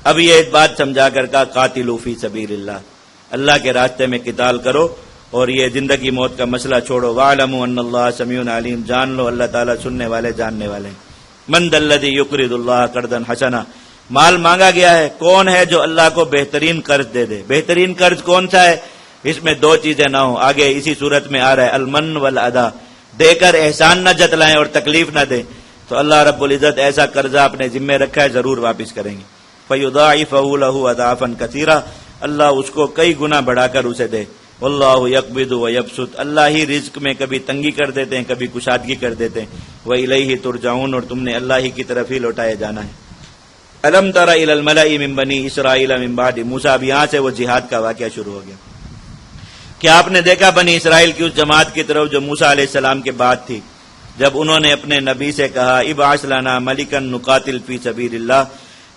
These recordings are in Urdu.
اب یہ بات سمجھا کر کہا قاتلوا فی سبیل اللہ، اللہ کے راستے میں قتال کرو اور یہ زندگی موت کا مسئلہ چھوڑو. وَاعْلَمُوا أَنَّ اللَّهَ سَمِيعٌ عَلِيمٌ، جان لو اللہ تعالیٰ سننے والے جاننے والے ہیں. مَنْ ذَا الَّذِي يُقْرِضُ اللَّهَ قَرْضًا حَسَنًا، مال مانگا گیا ہے، کون ہے جو اللہ کو بہترین قرض دے دے؟ بہترین قرض کون سا ہے؟ اس میں دو چیزیں نہ ہوں. آگے اسی صورت میں آ رہا ہے المن والادا، دے کر احسان نہ جتلائیں اور تکلیف نہ دیں. تو اللہ رب العزت ایسا قرضہ اپنے ذمے رکھا ہے، ضرور واپس کریں گے. فَيُضَاعِفَهُ لَهُ أَضْعَافًا كَثِيرًا، اللہ اس کو کئی گنا بڑھا کر اسے دے. واللہ یقبض ویبسط، اللہ ہی رزق میں کبھی تنگی کر دیتے ہیں، کبھی کشادگی کر دیتے ہیں. وَإِلَيْهِ تُرْجَعُونَ، اور تم نے اللہ ہی کی طرف ہی لوٹائے جانا ہے. أَلَمْ تَرَ إِلَى الْمَلَإِ مِن بَنِي إِسْرَائِيلَ مِن بَعْدِ موسیٰ، اب یہاں سے وہ جہاد کا واقعہ شروع ہو گیا. کیا آپ نے دیکھا بنی اسرائیل کی اس جماعت کی طرف جو موسیٰ علیہ السلام کے بعد تھی، جب انہوں نے اپنے نبی سے کہا ابعث لنا ملکا نقاتل فی سبیل اللہ،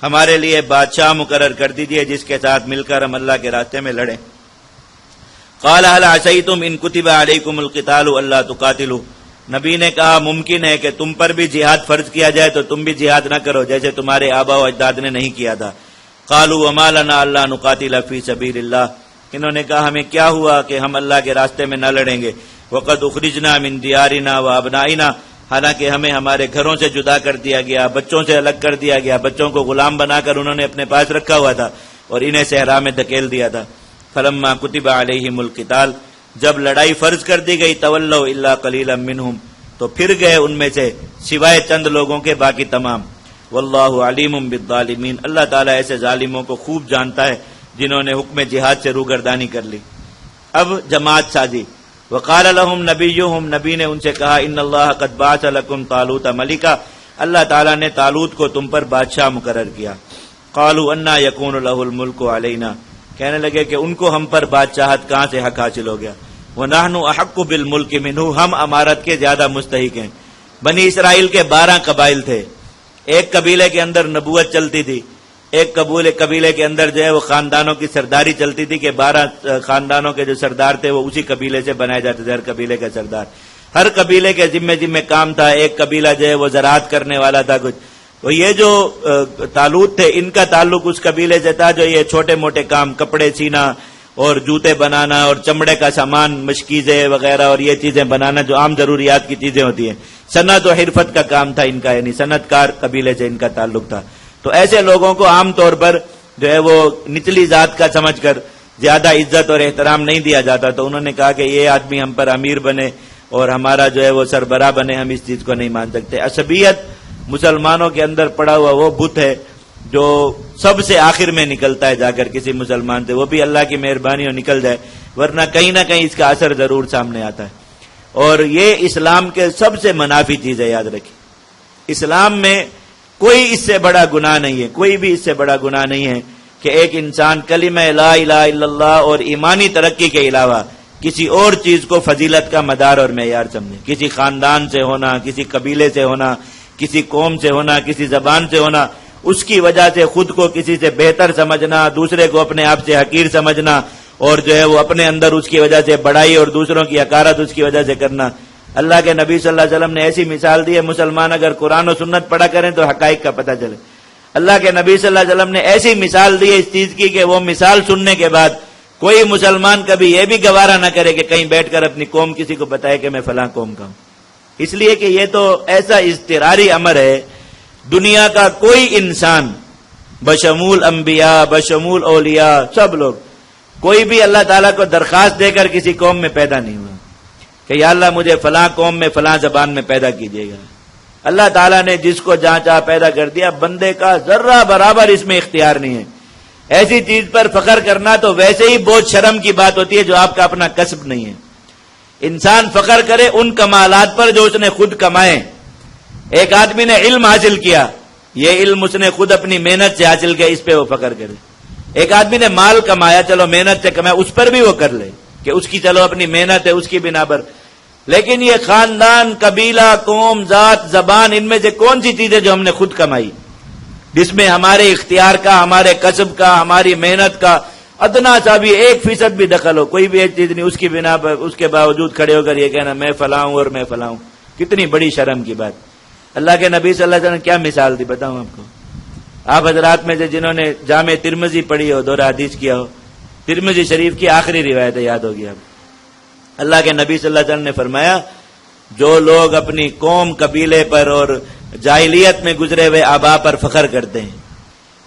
ہمارے لیے بادشاہ مقرر کر دیجئے جس کے ساتھ مل کر ہم اللہ کے راستے میں لڑیں. قال هل عصیتم ان کتب علیکم القتال الا تقاتلوا، نبی نے کہا ممکن ہے کہ تم پر بھی جہاد فرض کیا جائے تو تم بھی جہاد نہ کرو جیسے تمہارے آبا و اجداد نے نہیں کیا تھا. قالوا وما لنا الا نقاتل فی سبیل اللہ، انہوں نے کہا ہمیں کیا ہوا کہ ہم اللہ کے راستے میں نہ لڑیں گے. وقد اخرجنا من دیارنا وابنائنا، حالانکہ ہمیں ہمارے گھروں سے جدا کر دیا گیا، بچوں سے الگ کر دیا گیا، بچوں کو غلام بنا کر انہوں نے اپنے پاس رکھا ہوا تھا اور انہیں صحرا میں دھکیل دیا تھا. فلما کتب علیہم القتال، جب لڑائی فرض کر دی گئی، تولوا الا قلیلا منہم، تو پھر گئے ان میں سے سوائے چند لوگوں کے باقی تمام. واللہ علیم بالظالمین، اللہ تعالیٰ ایسے ظالموں کو خوب جانتا ہے جنہوں نے حکم جہاد سے روگردانی کر لی. اب جماعت سازی. وقال لهم نبیہم، نبی نے ان سے کہا ان اللہ قد بعث لکم طالوت ملکا، اللہ تعالیٰ نے طالوت کو تم پر بادشاہ مقرر کیا. قالوا انا یکون له الملک علینا، کہنے لگے کہ ان کو ہم پر بادشاہت کہاں سے حق حاصل ہو گیا. ونحن احق بالملک منہ، ہم امارت کے زیادہ مستحق ہیں. بنی اسرائیل کے 12 قبائل تھے، ایک قبیلے کے اندر نبوت چلتی تھی، ایک قبیلے کے اندر جو ہے وہ خاندانوں کی سرداری چلتی تھی کہ 12 خاندانوں کے جو سردار تھے وہ اسی قبیلے سے بنائے جاتے تھے. ہر قبیلے کا سردار، ہر قبیلے کے ذمہ کام تھا. ایک قبیلہ جو ہے وہ زراعت کرنے والا تھا کچھ. تو یہ جو طالوت تھے ان کا تعلق اس قبیلے سے تھا جو یہ چھوٹے موٹے کام، کپڑے سینا اور جوتے بنانا اور چمڑے کا سامان، مشکیزیں وغیرہ اور یہ چیزیں بنانا جو عام ضروریات کی چیزیں ہوتی ہیں. صنعت و حرفت کا کام تھا ان کا، یعنی صنعت کار قبیلے سے ان کا تعلق تھا. تو ایسے لوگوں کو عام طور پر جو ہے وہ نچلی ذات کا سمجھ کر زیادہ عزت اور احترام نہیں دیا جاتا. تو انہوں نے کہا کہ یہ آدمی ہم پر امیر بنے اور ہمارا جو ہے وہ سربراہ بنے، ہم اس چیز کو نہیں مان سکتے. عصبیت مسلمانوں کے اندر پڑا ہوا وہ بت ہے جو سب سے آخر میں نکلتا ہے جا کر کسی مسلمان سے، وہ بھی اللہ کی مہربانی ہو نکل جائے، ورنہ کہیں نہ کہیں اس کا اثر ضرور سامنے آتا ہے. اور یہ اسلام کے سب سے منافی چیز ہے، یاد رکھیں. اسلام میں کوئی اس سے بڑا گناہ نہیں ہے، کوئی بھی اس سے بڑا گناہ نہیں ہے کہ ایک انسان کلمہ لا الہ الا اللہ اور ایمانی ترقی کے علاوہ کسی اور چیز کو فضیلت کا مدار اور معیار سمجھے. کسی خاندان سے ہونا، کسی قبیلے سے ہونا، کسی قوم سے ہونا، کسی زبان سے ہونا، اس کی وجہ سے خود کو کسی سے بہتر سمجھنا، دوسرے کو اپنے آپ سے حقیر سمجھنا اور جو ہے وہ اپنے اندر اس کی وجہ سے بڑائی اور دوسروں کی حقارت اس کی وجہ سے کرنا. اللہ کے نبی صلی اللہ علیہ وسلم نے ایسی مثال دی ہے، مسلمان اگر قرآن و سنت پڑھا کریں تو حقائق کا پتہ چلے. اللہ کے نبی صلی اللہ علیہ وسلم نے ایسی مثال دی ہے اس چیز کی کہ وہ مثال سننے کے بعد کوئی مسلمان کبھی یہ بھی گوارا نہ کرے کہ کہیں بیٹھ کر اپنی قوم کسی کو بتائے کہ میں فلاں قوم کا ہوں. اس لیے کہ یہ تو ایسا اضطراری امر ہے، دنیا کا کوئی انسان بشمول انبیاء بشمول اولیاء سب لوگ، کوئی بھی اللہ تعالیٰ کو درخواست دے کر کسی قوم میں پیدا نہیں ہوا کہ یا اللہ مجھے فلاں قوم میں فلاں زبان میں پیدا کیجیے گا. اللہ تعالیٰ نے جس کو جہاں چاہ پیدا کر دیا، بندے کا ذرہ برابر اس میں اختیار نہیں ہے. ایسی چیز پر فخر کرنا تو ویسے ہی بہت شرم کی بات ہوتی ہے جو آپ کا اپنا کسب نہیں ہے. انسان فخر کرے ان کمالات پر جو اس نے خود کمائے. ایک آدمی نے علم حاصل کیا، یہ علم اس نے خود اپنی محنت سے حاصل کیا، اس پہ وہ فخر کرے. ایک آدمی نے مال کمایا، چلو محنت سے کمایا، اس پر بھی وہ کر لے کہ اس کی چلو اپنی محنت ہے اس کی بنا پر. لیکن یہ خاندان، قبیلہ، قوم، ذات، زبان، ان میں سے کون سی چیزیں جو ہم نے خود کمائی، جس میں ہمارے اختیار کا، ہمارے کسب کا، ہماری محنت کا ادنا سا بھی 1% بھی دخل ہو، کوئی بھی ایک چیز نہیں، اس کی بنا پر اس کے باوجود کھڑے ہو کر یہ کہنا میں فلاں ہوں اور میں فلاں ہوں، کتنی بڑی شرم کی بات. اللہ کے نبی صلی اللہ علیہ وسلم نے کیا مثال دی بتاؤں آپ کو. آپ حضرات میں سے جنہوں نے جامع ترمذی پڑھی ہو، دورہ حدیث کیا ہو، ترمذی شریف کی آخری روایت یاد ہوگی آپ، اللہ کے نبی صلی اللہ علیہ وسلم نے فرمایا جو لوگ اپنی قوم، قبیلے پر اور جاہلیت میں گزرے ہوئے آبا پر فخر کرتے ہیں،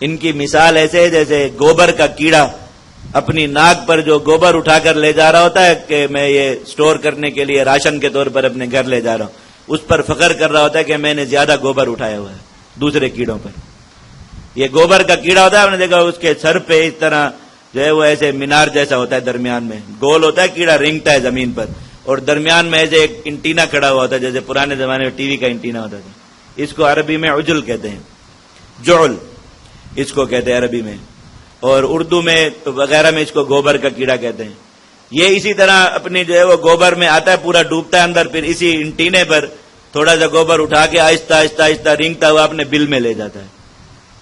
ان کی مثال ایسے ہے جیسے گوبر کا کیڑا اپنی ناک پر جو گوبر اٹھا کر لے جا رہا ہوتا ہے کہ میں یہ سٹور کرنے کے لیے راشن کے طور پر اپنے گھر لے جا رہا ہوں، اس پر فخر کر رہا ہوتا ہے کہ میں نے زیادہ گوبر اٹھایا ہوا ہے دوسرے کیڑوں پر۔ یہ گوبر کا کیڑا ہوتا ہے، آپ نے دیکھا اس کے سر پہ اس طرح جو ہے وہ ایسے مینار جیسا ہوتا ہے، درمیان میں گول ہوتا ہے، کیڑا رینگتا ہے زمین پر، اور درمیان میں ایسے ایک انٹینا کھڑا ہوا ہوتا ہے جیسے پرانے زمانے میں ٹی وی کا انٹینا ہوتا تھا۔ اس کو عربی میں عجل کہتے ہیں، جعل اس کو کہتے ہیں عربی میں، اور اردو میں وغیرہ میں اس کو گوبر کا کیڑا کہتے ہیں۔ یہ اسی طرح اپنی جو ہے وہ گوبر میں آتا ہے، پورا ڈوبتا ہے اندر، پھر اسی انٹینے پر تھوڑا سا گوبر اٹھا کے آہستہ آہستہ آہستہ رینگتا ہوا اپنے بل میں لے جاتا ہے۔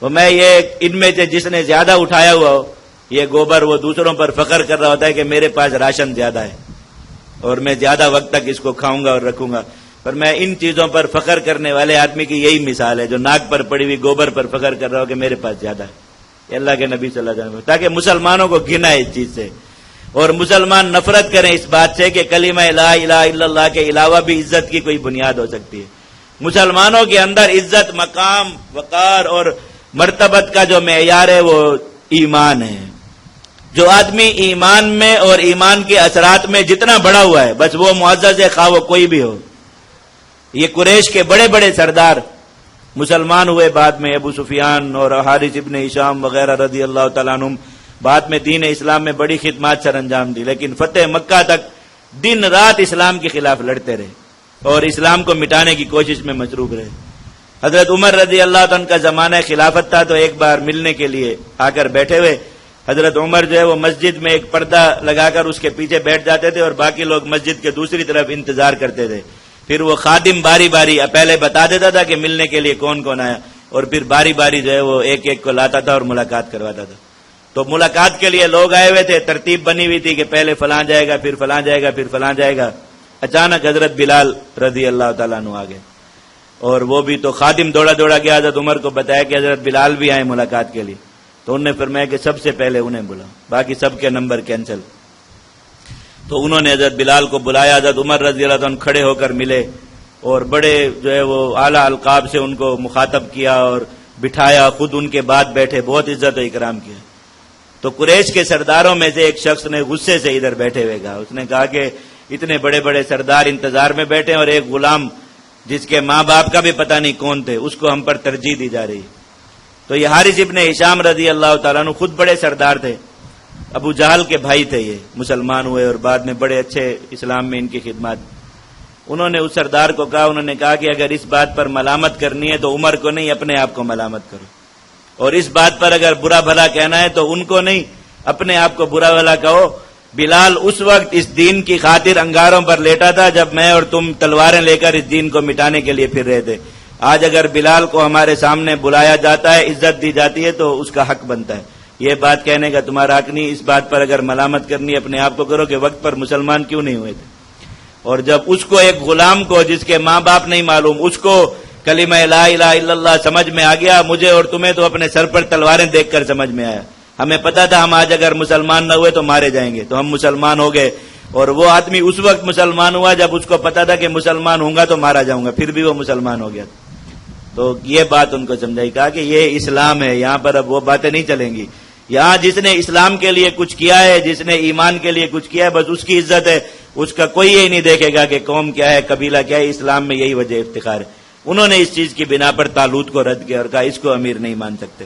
وہ میں یہ ان میں سے جس نے زیادہ اٹھایا ہوا ہو یہ گوبر، وہ دوسروں پر فخر کر رہا ہوتا ہے کہ میرے پاس راشن زیادہ ہے اور میں زیادہ وقت تک اس کو کھاؤں گا اور رکھوں گا۔ پر میں ان چیزوں پر فخر کرنے والے آدمی کی یہی مثال ہے جو ناک پر پڑی ہوئی گوبر پر فخر کر رہا ہو کہ میرے پاس زیادہ ہے، یہ اللہ کے نبی صلی اللہ علیہ وسلم، تاکہ مسلمانوں کو گھنا ہے اس چیز سے، اور مسلمان نفرت کریں اس بات سے کہ کلمہ لا الہ الا اللہ کے علاوہ بھی عزت کی کوئی بنیاد ہو سکتی ہے۔ مسلمانوں کے اندر عزت، مقام، وقار اور مرتبت کا جو معیار ہے وہ ایمان ہے۔ جو آدمی ایمان میں اور ایمان کے اثرات میں جتنا بڑا ہوا ہے بس وہ معزز ہے، خواہ وہ کوئی بھی ہو۔ یہ قریش کے بڑے بڑے سردار مسلمان ہوئے بعد میں، ابو سفیان اور حارث ابن ہشام وغیرہ رضی اللہ تعالیٰ عنہم، بعد میں دین اسلام میں بڑی خدمات سر انجام دی، لیکن فتح مکہ تک دن رات اسلام کے خلاف لڑتے رہے اور اسلام کو مٹانے کی کوشش میں مصروف رہے۔ حضرت عمر رضی اللہ عنہ کا زمانہ خلافت تھا تو ایک بار ملنے کے لیے آ کر بیٹھے ہوئے، حضرت عمر جو ہے وہ مسجد میں ایک پردہ لگا کر اس کے پیچھے بیٹھ جاتے تھے اور باقی لوگ مسجد کے دوسری طرف انتظار کرتے تھے۔ پھر وہ خادم باری باری پہلے بتا دیتا تھا کہ ملنے کے لیے کون کون آیا، اور پھر باری باری جو ہے وہ ایک ایک کو لاتا تھا اور ملاقات کرواتا تھا۔ تو ملاقات کے لیے لوگ آئے ہوئے تھے، ترتیب بنی ہوئی تھی کہ پہلے فلاں جائے گا، پھر فلاں جائے گا، پھر فلاں جائے گا۔ اچانک حضرت بلال رضی اللہ تعالیٰ عنہ آ گئے، اور وہ بھی تو خادم دوڑا دوڑا گیا، حضرت عمر کو بتایا کہ حضرت بلال بھی آئے ملاقات کے لیے، تو انہوں نے فرمایا کہ سب سے پہلے انہیں بلاؤ، باقی سب کے نمبر کینسل۔ تو انہوں نے حضرت بلال کو بلایا، حضرت عمر رضی اللہ عنہ کھڑے ہو کر ملے اور بڑے جو ہے وہ اعلیٰ القاب سے ان کو مخاطب کیا اور بٹھایا، خود ان کے بعد بیٹھے، بہت عزت و اکرام کیا۔ تو قریش کے سرداروں میں سے ایک شخص نے غصے سے ادھر بیٹھے ہوئے کہا، اس نے کہا کہ اتنے بڑے بڑے سردار انتظار میں بیٹھے اور ایک غلام جس کے ماں باپ کا بھی پتہ نہیں کون تھے اس کو ہم پر ترجیح دی جا رہی۔ تو یہ حارث ابن ہشام رضی اللہ تعالیٰ عنہ خود بڑے سردار تھے، ابو جہل کے بھائی تھے، یہ مسلمان ہوئے اور بعد میں بڑے اچھے اسلام میں ان کی خدمات۔ انہوں نے اس سردار کو کہا، انہوں نے کہا کہ اگر اس بات پر ملامت کرنی ہے تو عمر کو نہیں، اپنے آپ کو ملامت کرو، اور اس بات پر اگر برا بھلا کہنا ہے تو ان کو نہیں، اپنے آپ کو برا بھلا کہو۔ بلال اس وقت اس دین کی خاطر انگاروں پر لیٹا تھا جب میں اور تم تلواریں لے کر اس دین کو مٹانے کے لیے پھر رہے تھے۔ آج اگر بلال کو ہمارے سامنے بلایا جاتا ہے، عزت دی جاتی ہے تو اس کا حق بنتا ہے، یہ بات کہنے کا تمہارا حق نہیں۔ اس بات پر اگر ملامت کرنی اپنے آپ کو کرو کہ وقت پر مسلمان کیوں نہیں ہوئے تھے۔ اور جب اس کو، ایک غلام کو جس کے ماں باپ نہیں معلوم، اس کو کلمہ لا الہ الا اللہ سمجھ میں آ گیا، مجھے اور تمہیں تو اپنے سر پر تلواریں دیکھ کر سمجھ میں آیا، ہمیں پتا تھا ہم آج اگر مسلمان نہ ہوئے تو مارے جائیں گے، تو ہم مسلمان ہو گئے۔ اور وہ آدمی اس وقت مسلمان ہوا جب اس کو پتا تھا کہ مسلمان ہوں گا تو مارا جاؤں گا، پھر بھی وہ مسلمان ہو گیا۔ تو یہ بات ان کو سمجھائی، کہا کہ یہ اسلام ہے، یہاں پر اب وہ باتیں نہیں چلیں گی، یہاں جس نے اسلام کے لیے کچھ کیا ہے، جس نے ایمان کے لیے کچھ کیا ہے، بس اس کی عزت ہے، اس کا کوئی یہ نہیں دیکھے گا کہ قوم کیا ہے، قبیلہ کیا ہے، اسلام میں یہی وجہ افتخار ہے۔ انہوں نے اس چیز کی بنا پر طالوت کو رد کیا اور کہا اس کو امیر نہیں مان سکتے۔